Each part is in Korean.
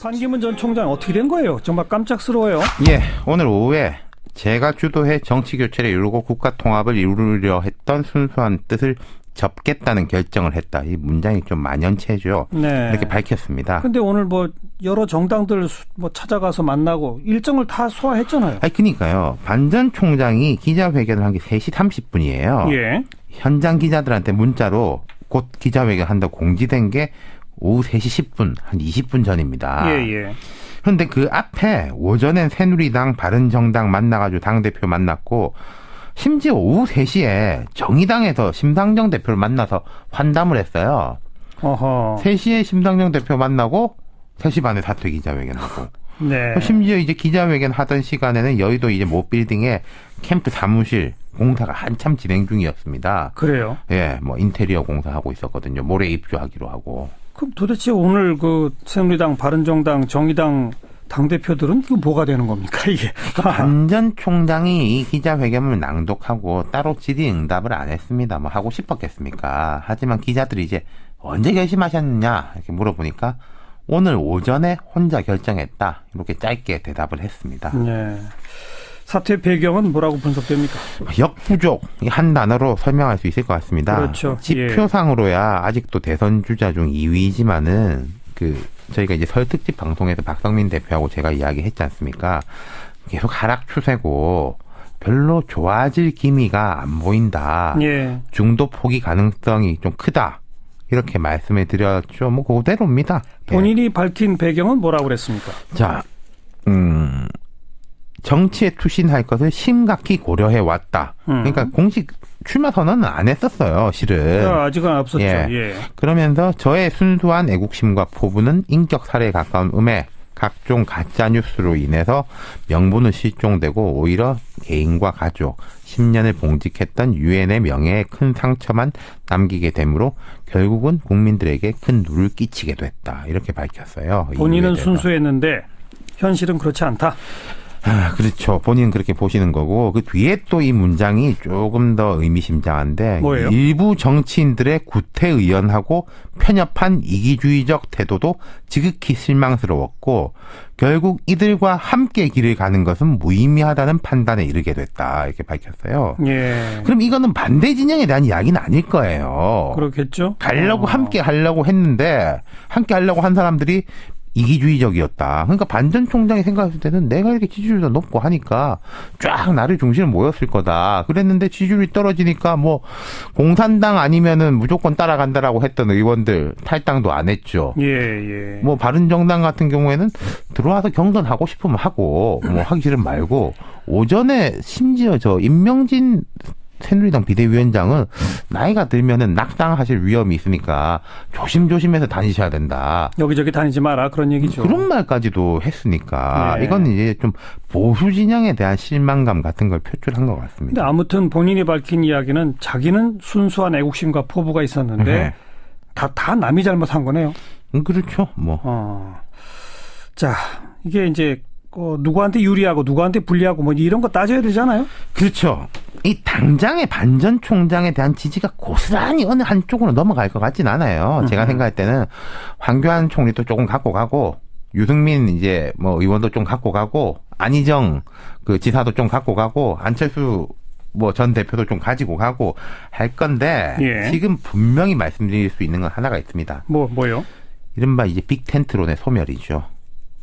반기문 전 총장 어떻게 된 거예요? 정말 깜짝스러워요. 예, 오늘 오후에 제가 주도해 정치 교체를 이루고 국가 통합을 이루려 했던 순수한 뜻을 접겠다는 결정을 했다. 이 문장이 좀 만연체죠. 네. 이렇게 밝혔습니다. 근데 오늘 뭐 여러 정당들 뭐 찾아가서 만나고 일정을 다 소화했잖아요. 아니 그러니까요. 반 전 총장이 기자회견을 한 게 3시 30분이에요. 예. 현장 기자들한테 문자로 곧 기자회견 한다고 공지된 게 오후 3시 10분, 한 20분 전입니다. 예. 그런데 그 앞에 오전엔 새누리당, 바른정당 만나가지고 당대표 만났고 심지어 오후 3시에 정의당에서 심상정 대표를 만나서 환담을 했어요. 어허. 3시에 심상정 대표 만나고 3시 반에 사퇴 기자회견하고. 네. 심지어 이제 기자회견 하던 시간에는 여의도 이제 모빌딩에 캠프 사무실 공사가 한참 진행 중이었습니다. 그래요. 예, 뭐 인테리어 공사하고 있었거든요. 모레 입주하기로 하고. 그럼 도대체 오늘 그 새누리당, 바른정당, 정의당 당대표들은 이거 뭐가 되는 겁니까, 이게? 반 전 총장이 이 기자회견을 낭독하고 따로 질의응답을 안 했습니다. 뭐 하고 싶었겠습니까? 하지만 기자들이 이제 언제 결심하셨느냐 이렇게 물어보니까 오늘 오전에 혼자 결정했다. 이렇게 짧게 대답을 했습니다. 네. 사퇴 배경은 뭐라고 분석됩니까? 역부족 한 단어로 설명할 수 있을 것 같습니다. 그렇죠. 지표상으로야 아직도 대선 주자 중 2위지만은 저희가 이제 설 특집 방송에서 박성민 대표하고 제가 이야기했지 않습니까? 계속 하락 추세고 별로 좋아질 기미가 안 보인다. 예. 중도 포기 가능성이 좀 크다. 이렇게 말씀을 드렸죠. 뭐 그대로입니다. 본인이 밝힌 배경은 뭐라고 그랬습니까? 자, 정치에 투신할 것을 심각히 고려해 왔다. 그러니까 공식 출마 선언은 안 했었어요, 실은. 아직은 없었죠. 예. 그러면서 저의 순수한 애국심과 포부는 인격 살해에 가까운 각종 가짜 뉴스로 인해서 명분은 실종되고 오히려 개인과 가족, 10년을 봉직했던 유엔의 명예에 큰 상처만 남기게 되므로 결국은 국민들에게 큰 누를 끼치게 됐다. 이렇게 밝혔어요. 본인은 순수했는데 현실은 그렇지 않다. 그렇죠. 본인은 그렇게 보시는 거고 그 뒤에 또 이 문장이 조금 더 의미심장한데 뭐예요? 일부 정치인들의 구태의연하고 편협한 이기주의적 태도도 지극히 실망스러웠고 결국 이들과 함께 길을 가는 것은 무의미하다는 판단에 이르게 됐다. 이렇게 밝혔어요. 예. 그럼 이거는 반대 진영에 대한 이야기는 아닐 거예요. 그렇겠죠. 함께 하려고 했는데 함께 하려고 한 사람들이 이기주의적이었다. 그러니까 반 전 총장이 생각했을 때는 내가 이렇게 지지율도 높고 하니까 쫙 나를 중심을 모였을 거다. 그랬는데 지지율이 떨어지니까 뭐 공산당 아니면은 무조건 따라간다라고 했던 의원들 탈당도 안 했죠. 예. 뭐 바른정당 같은 경우에는 들어와서 경선하고 싶으면 하고 뭐 하기 싫으면 말고 오전에 심지어 저 임명진 새누리당 비대위원장은 나이가 들면은 낙상하실 위험이 있으니까 조심조심해서 다니셔야 된다. 여기저기 다니지 마라 그런 얘기죠. 그런 말까지도 했으니까 네. 이건 이제 좀 보수 진영에 대한 실망감 같은 걸 표출한 것 같습니다. 근데 아무튼 본인이 밝힌 이야기는 자기는 순수한 애국심과 포부가 있었는데 다 남이 잘못한 거네요. 그렇죠. 뭐. 자, 이게 이제 누구한테 유리하고 누구한테 불리하고 뭐 이런 거 따져야 되잖아요. 그렇죠. 이 당장의 반 전 총장에 대한 지지가 고스란히 어느 한쪽으로 넘어갈 것 같진 않아요. 제가 생각할 때는 황교안 총리도 조금 갖고 가고 유승민 이제 뭐 의원도 좀 갖고 가고 안희정 그 지사도 좀 갖고 가고 안철수 뭐 전 대표도 좀 가지고 가고 할 건데 지금 분명히 말씀드릴 수 있는 건 하나가 있습니다. 뭐요? 이른바 이제 빅텐트론의 소멸이죠.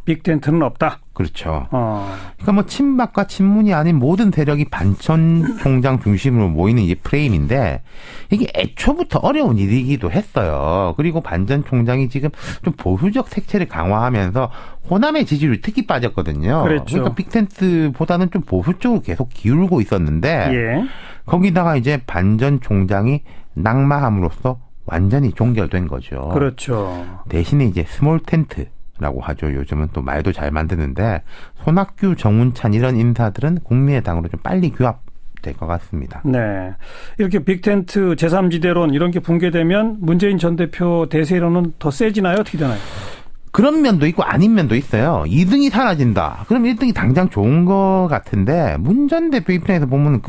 빅텐트는 없다. 그렇죠. 그러니까 뭐 친박과 친문이 아닌 모든 세력이 반 전 총장 중심으로 모이는 이제 프레임인데 이게 애초부터 어려운 일이기도 했어요. 그리고 반 전 총장이 지금 좀 보수적 색채를 강화하면서 호남의 지지율이 특히 빠졌거든요. 그렇죠. 그러니까 빅텐트보다는 좀 보수 쪽으로 계속 기울고 있었는데 거기다가 이제 반 전 총장이 낙마함으로써 완전히 종결된 거죠. 그렇죠. 대신에 이제 스몰 텐트 라고 하죠. 요즘은 또 말도 잘 만드는데 손학규, 정운찬 이런 인사들은 국민의당으로 좀 빨리 규합될 것 같습니다. 네. 이렇게 빅텐트 제3지대론 이런 게 붕괴되면 문재인 전 대표 대세론은 더 세지나요? 어떻게 되나요? 그런 면도 있고 아닌 면도 있어요. 2등이 사라진다. 그럼 1등이 당장 좋은 것 같은데 문 전 대표 입장에서 보면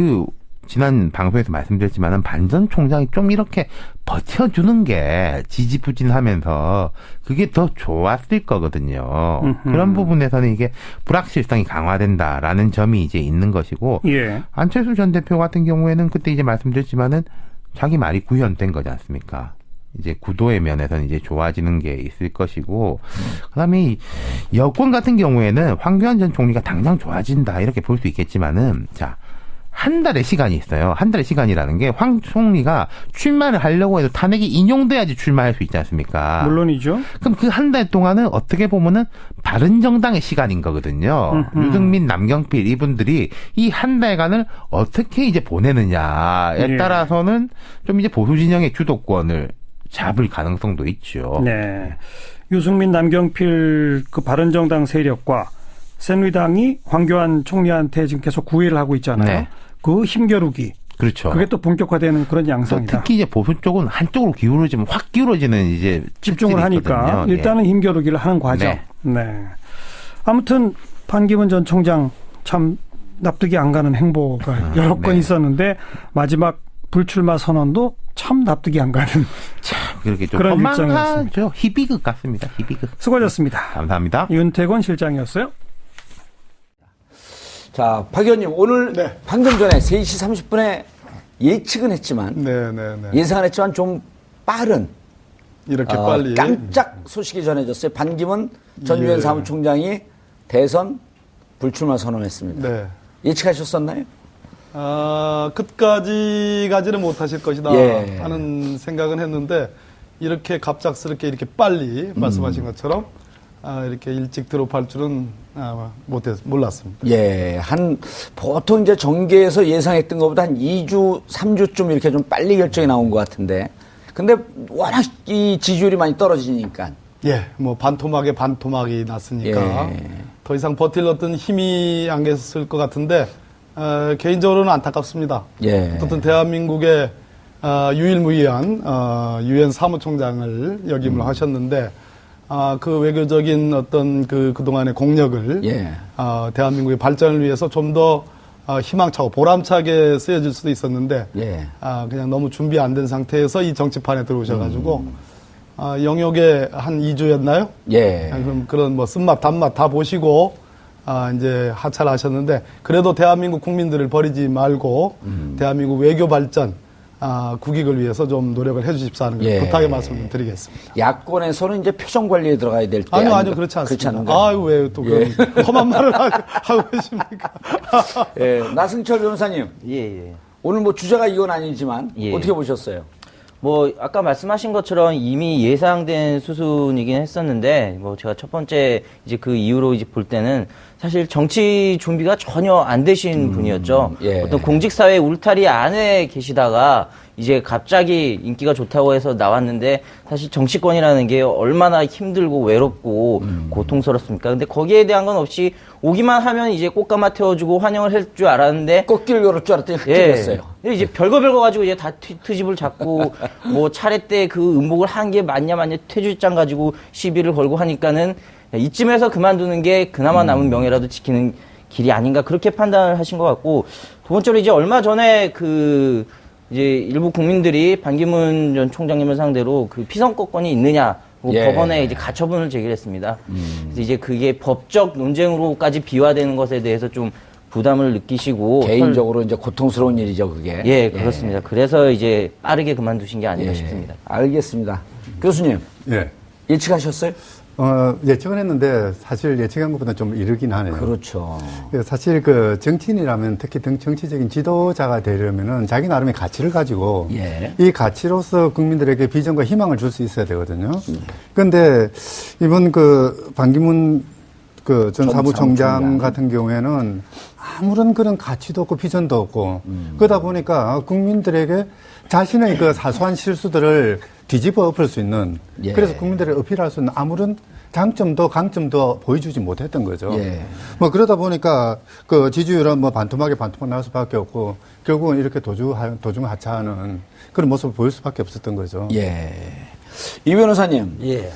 지난 방송에서 말씀드렸지만은 반 전 총장이 좀 이렇게 버텨주는 게 지지부진하면서 그게 더 좋았을 거거든요. 그런 부분에서는 이게 불확실성이 강화된다라는 점이 이제 있는 것이고 예. 안철수 전 대표 같은 경우에는 그때 이제 말씀드렸지만은 자기 말이 구현된 거지 않습니까? 이제 구도의 면에서는 이제 좋아지는 게 있을 것이고, 그다음에 이 여권 같은 경우에는 황교안 전 총리가 당장 좋아진다 이렇게 볼 수 있겠지만은, 자, 한 달의 시간이 있어요. 한 달의 시간이라는 게 황 총리가 출마를 하려고 해도 탄핵이 인용돼야지 출마할 수 있지 않습니까? 물론이죠. 그럼 그 한 달 동안은 어떻게 보면은 바른정당의 시간인 거거든요. 유승민, 남경필 이분들이 이 한 달간을 어떻게 이제 보내느냐에 예. 따라서는 좀 이제 보수 진영의 주도권을 잡을 가능성도 있죠. 네. 유승민, 남경필 그 바른정당 세력과 새누리당이 황교안 총리한테 지금 계속 구애를 하고 있잖아요. 네. 그 힘겨루기. 그렇죠. 그게 또 본격화되는 그런 또 양상이다. 특히 이제 보수 쪽은 한쪽으로 기울어지면 확 기울어지는 이제 집중을 특징이 하니까 있거든요. 일단은 힘겨루기를 하는 과정. 네. 네. 아무튼 판기문 전 총장 참 납득이 안 가는 행보가 여러 건 네. 있었는데 마지막 불출마 선언도 참 납득이 안 가는 참 그렇게 좀 그런 허망하죠. 희비극 같습니다. 희비극. 수고하셨습니다. 감사합니다. 윤태권 실장이었어요. 자, 박 의원님, 오늘 네. 방금 전에 3시 30분에 예측은 했지만, 네네네. 예상은 했지만 좀 빠른, 이렇게 빨리. 깜짝 소식이 전해졌어요. 반기문 전 유엔 예. 사무총장이 대선 불출마 선언했습니다. 네. 예측하셨었나요? 끝까지 가지는 못하실 것이다 예. 하는 생각은 했는데, 이렇게 갑작스럽게 이렇게 빨리 말씀하신 것처럼, 이렇게 일찍 드롭할 줄은 몰랐습니다. 예, 보통 이제 정계에서 예상했던 것보다 한 2주, 3주쯤 이렇게 좀 빨리 결정이 나온 것 같은데, 근데 워낙 이 지지율이 많이 떨어지니까. 예, 뭐 반토막에 반토막이 났으니까 예. 더 이상 버틸 어떤 힘이 안 계셨을 것 같은데, 개인적으로는 안타깝습니다. 예. 어쨌든 대한민국의 유일무이한 유엔 사무총장을 역임을 하셨는데, 그 외교적인 어떤 그동안의 공력을 예. 대한민국의 발전을 위해서 좀 더 희망차고 보람차게 쓰여질 수도 있었는데, 예. 그냥 너무 준비 안 된 상태에서 이 정치판에 들어오셔가지고 영역에 한 2주였나요? 예. 그럼 그런 뭐 쓴맛 단맛 다 보시고 이제 하차하셨는데, 그래도 대한민국 국민들을 버리지 말고 대한민국 외교 발전 국익을 위해서 좀 노력을 해주십사 하는 예. 부탁의 말씀을 좀 드리겠습니다. 야권에서는 이제 표정 관리에 들어가야 될 때. 아니요, 그렇지 않습니다. 않은가요? 아유, 왜 또 그런 험한 말을 하고 계십니까? 예, 나승철 변호사님. 예. 오늘 뭐 주제가 이건 아니지만 예. 어떻게 보셨어요? 뭐 아까 말씀하신 것처럼 이미 예상된 수순이긴 했었는데, 뭐 제가 첫 번째 이제 그 이후로 이제 볼 때는 사실 정치 준비가 전혀 안 되신 분이었죠. 예. 어떤 공직사회 울타리 안에 계시다가 이제 갑자기 인기가 좋다고 해서 나왔는데, 사실 정치권이라는 게 얼마나 힘들고 외롭고 고통스럽습니까? 근데 거기에 대한 건 없이 오기만 하면 이제 꽃가마 태워주고 환영을 할 줄 알았는데, 꽃길 열을 줄 알았더니 흑길이었어요. 근데 이제 별거 가지고 이제 다 트집을 잡고 뭐 차례 때 그 음복을 한 게 맞냐 퇴주장 가지고 시비를 걸고 하니까는 이쯤에서 그만두는 게 그나마 남은 명예라도 지키는 길이 아닌가, 그렇게 판단을 하신 것 같고, 두 번째로 이제 얼마 전에 이제 일부 국민들이 반기문 전 총장님을 상대로 그 피선거권이 있느냐, 예. 법원에 이제 가처분을 제기했습니다. 그래서 이제 그게 법적 논쟁으로까지 비화되는 것에 대해서 좀 부담을 느끼시고 개인적으로 이제 고통스러운 일이죠, 그게. 예, 그렇습니다. 그래서 이제 빠르게 그만두신 게 아닌가 싶습니다. 알겠습니다. 교수님, 예. 예측하셨어요? 예측은 했는데 사실 예측한 것보다 좀 이르긴 하네요. 그렇죠. 사실 그 정치인이라면 특히 정치적인 지도자가 되려면은 자기 나름의 가치를 가지고 예. 이 가치로서 국민들에게 비전과 희망을 줄 수 있어야 되거든요. 그런데 이번 반기문 전 사무총장 같은 경우에는 아무런 그런 가치도 없고 비전도 없고 그러다 보니까 국민들에게 자신의 그 사소한 실수들을 뒤집어 엎을 수 있는, 예. 그래서 국민들을 어필할 수 있는 아무런 장점도 강점도 보여주지 못했던 거죠. 예. 뭐 그러다 보니까 그 지지율은 뭐 반토막 나올 수밖에 없고 결국은 이렇게 도중하차하는 그런 모습을 보일 수밖에 없었던 거죠. 예. 이 변호사님. 예.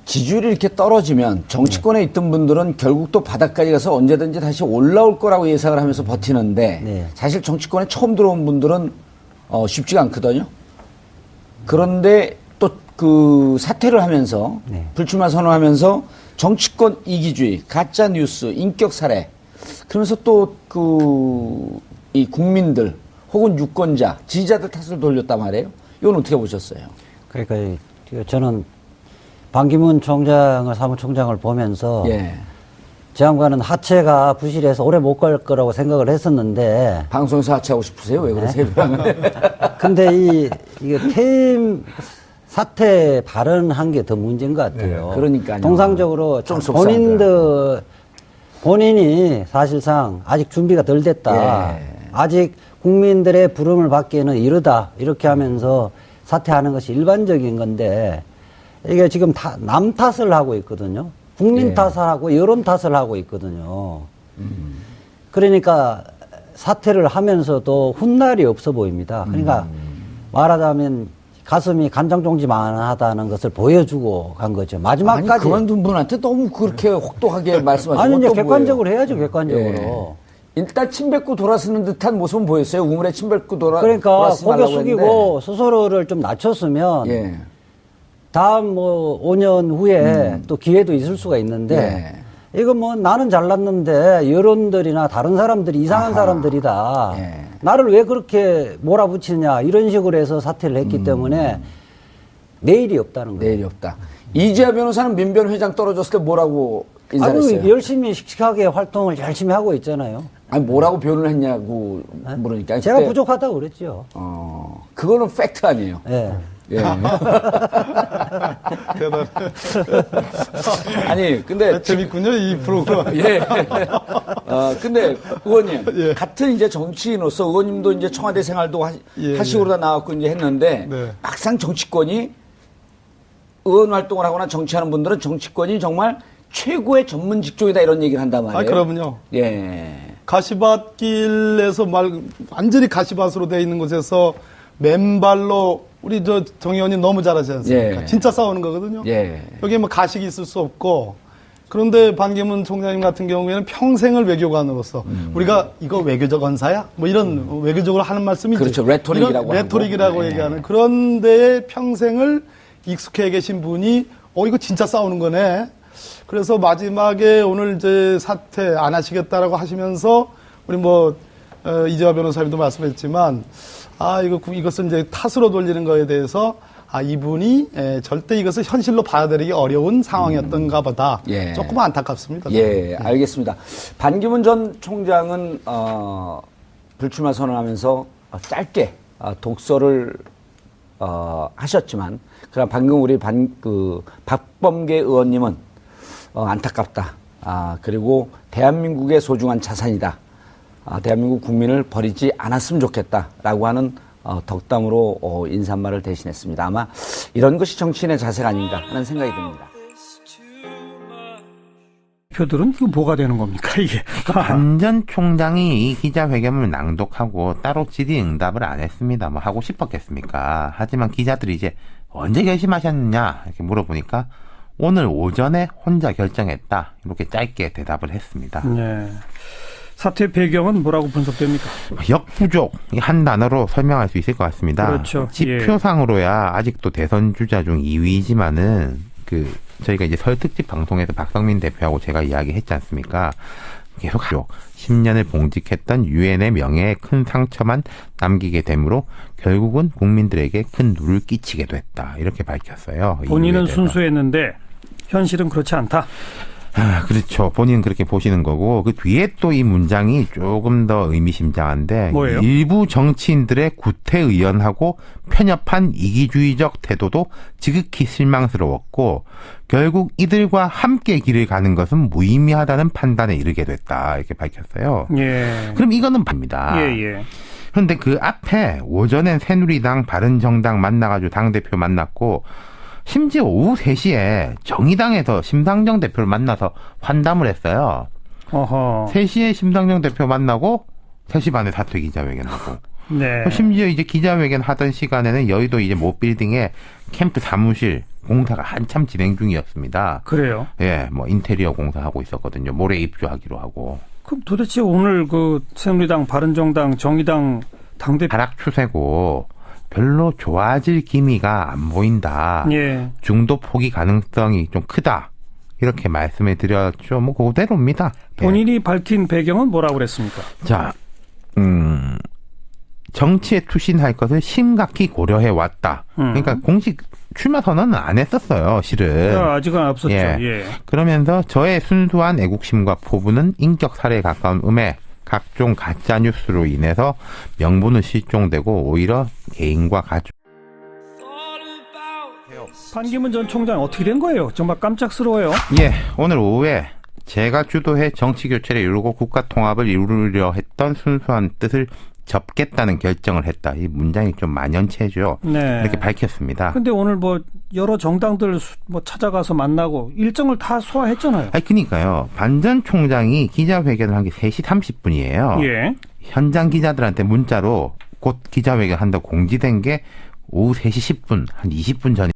지지율이 이렇게 떨어지면 정치권에 있던 분들은 결국 또 바닥까지 가서 언제든지 다시 올라올 거라고 예상을 하면서 버티는데 네. 사실 정치권에 처음 들어온 분들은 쉽지가 않거든요. 그런데 또 그 사퇴를 하면서 네. 불출마 선언하면서 정치권 이기주의, 가짜 뉴스, 인격 살해 그러면서 또 이 국민들 혹은 유권자, 지지자들 탓을 돌렸단 말이에요. 이건 어떻게 보셨어요? 그러니까 저는 반기문 총장을 사무총장을 보면서 예. 장관은 하체가 부실해서 오래 못 갈 거라고 생각을 했었는데 방송에서 하차하고 싶으세요? 왜 그러세요? 근데 이게 퇴임 사퇴 발언한 게 더 문제인 것 같아요. 네, 그러니까요. 통상적으로 좀 속상하더라고요. 본인이 사실상 아직 준비가 덜 됐다. 예. 아직 국민들의 부름을 받기에는 이르다. 이렇게 하면서 사퇴하는 것이 일반적인 건데 이게 지금 남 탓을 하고 있거든요. 국민 예. 탓을 하고 여론 탓을 하고 있거든요. 그러니까 사퇴를 하면서도 훗날이 없어 보입니다. 그러니까 말하자면 가슴이 간장종지만하다는 것을 보여주고 간 거죠. 마지막까지. 아니, 그만둔 분한테 너무 그렇게 혹독하게 말씀하시고. 아니, 이제 또 객관적으로 뭐예요? 해야죠, 객관적으로. 예. 일단 침 뱉고 돌아서는 듯한 모습은 보였어요. 우물에 침 뱉고 그러니까 돌아서지 고개 말라고 숙이고 했는데. 스스로를 좀 낮췄으면 예. 다음 5년 후에 또 기회도 있을 수가 있는데 이거 나는 잘났는데 여론들이나 다른 사람들이 이상한 사람들이다. 예. 나를 왜 그렇게 몰아붙이냐 이런 식으로 해서 사퇴를 했기 때문에 내일이 없다는 거예요. 내일이 없다. 이재하 변호사는 민변 회장 떨어졌을 때 뭐라고 인사를 아주 했어요? 열심히 씩씩하게 활동을 열심히 하고 있잖아요. 아니 뭐라고 표현을 했냐고 물으니까 제가 그때, 부족하다고 그랬죠. 그거는 팩트 아니에요. 예. 예. 대단해. 아니 근데 재밌군요, 이 프로그램. 예. 근데 의원님 예. 같은 이제 정치인으로서 의원님도 이제 청와대 생활도 예, 하시고 다 나왔고 이제 했는데 네. 막상 정치권이 의원 활동을 하거나 정치하는 분들은 정치권이 정말 최고의 전문 직종이다 이런 얘기를 한단 말이에요. 그럼요. 예. 가시밭길에서 완전히 가시밭으로 되어 있는 곳에서 맨발로 우리 정 의원님 너무 잘하지 않습니까? 예. 진짜 싸우는 거거든요. 예. 여기에 가식이 있을 수 없고 그런데 반기문 총장님 같은 경우에는 평생을 외교관으로서 우리가 이거 외교적 언사야? 이런 외교적으로 하는 말씀이죠. 그렇죠. 레토릭이라고 이런 하고. 레토릭이라고 네. 얘기하는 그런 데에 평생을 익숙해 계신 분이 이거 진짜 싸우는 거네. 그래서 마지막에 오늘 이제 사퇴 안 하시겠다라고 하시면서 우리 이재화 변호사님도 말씀했지만 이것은 이제 탓으로 돌리는 거에 대해서 이분이 절대 이것을 현실로 받아들이기 어려운 상황이었던가 보다. 예. 조금 안타깝습니다. 예, 알겠습니다. 반기문 전 총장은 불출마 선언하면서 짧게 독서를 하셨지만 그럼 방금 우리 박범계 의원님은 안타깝다. 그리고 대한민국의 소중한 자산이다. 대한민국 국민을 버리지 않았으면 좋겠다라고 하는 덕담으로 인사말을 대신했습니다. 아마 이런 것이 정치인의 자세가 아닌가 하는 생각이 듭니다. 표들은 그 뭐가 되는 겁니까 이게? 반 전 총장이 이 기자회견을 낭독하고 따로 질의응답을 안 했습니다. 하고 싶었겠습니까? 하지만 기자들이 이제 언제 결심하셨느냐 이렇게 물어보니까 오늘 오전에 혼자 결정했다 이렇게 짧게 대답을 했습니다. 네. 사퇴 배경은 뭐라고 분석됩니까? 역부족 한 단어로 설명할 수 있을 것 같습니다. 그렇죠. 지표상으로야 아직도 대선 주자 중 2위이지만은 저희가 이제 설 특집 방송에서 박성민 대표하고 제가 이야기했지 않습니까? 계속 10년을 봉직했던 유엔의 명예에 큰 상처만 남기게 되므로 결국은 국민들에게 큰 누를 끼치게 됐다 이렇게 밝혔어요. 본인은 순수했는데 현실은 그렇지 않다. 그렇죠. 본인은 그렇게 보시는 거고 그 뒤에 또 이 문장이 조금 더 의미심장한데 뭐예요? 일부 정치인들의 구태의연하고 편협한 이기주의적 태도도 지극히 실망스러웠고 결국 이들과 함께 길을 가는 것은 무의미하다는 판단에 이르게 됐다 이렇게 밝혔어요. 예. 그럼 이거는 답니다. 예. 그런데 그 앞에 오전엔 새누리당 바른정당 만나가지고 당대표 만났고 심지어 오후 3시에 정의당에서 심상정 대표를 만나서 환담을 했어요. 어허. 3시에 심상정 대표 만나고 3시 반에 사퇴 기자회견하고 네. 심지어 이제 기자회견 하던 시간에는 여의도 이제 모 빌딩에 캠프 사무실 공사가 한참 진행 중이었습니다. 그래요. 예, 뭐 인테리어 공사하고 있었거든요. 모레 입주하기로 하고. 그럼 도대체 오늘 그 새누리당, 바른정당, 정의당 당대표 하락 추세고 별로 좋아질 기미가 안 보인다. 예. 중도 포기 가능성이 좀 크다. 이렇게 말씀해 드렸죠. 뭐 그대로입니다. 예. 본인이 밝힌 배경은 뭐라고 그랬습니까? 자, 정치에 투신할 것을 심각히 고려해 왔다. 그러니까 공식 출마 선언은 안 했었어요, 실은. 아직은 없었죠. 예. 예. 그러면서 저의 순수한 애국심과 포부는 인격 살해에 가까운 음해, 각종 가짜 뉴스로 인해서 명분은 실종되고 오히려 개인과 가족. 반기문 전 총장 어떻게 된 거예요? 정말 깜짝스러워요. 예, 오늘 오후에 제가 주도해 정치 교체를 이루고 국가 통합을 이루려 했던 순수한 뜻을 접겠다는 결정을 했다. 이 문장이 좀 만연체죠. 네. 이렇게 밝혔습니다. 근데 오늘 뭐 여러 정당들 뭐 찾아가서 만나고 일정을 다 소화했잖아요. 아니, 그러니까요. 반 전 총장이 기자회견을 한 게 3시 30분이에요. 예. 현장 기자들한테 문자로 곧 기자회견 한다고 공지된 게 오후 3시 10분, 한 20분 전에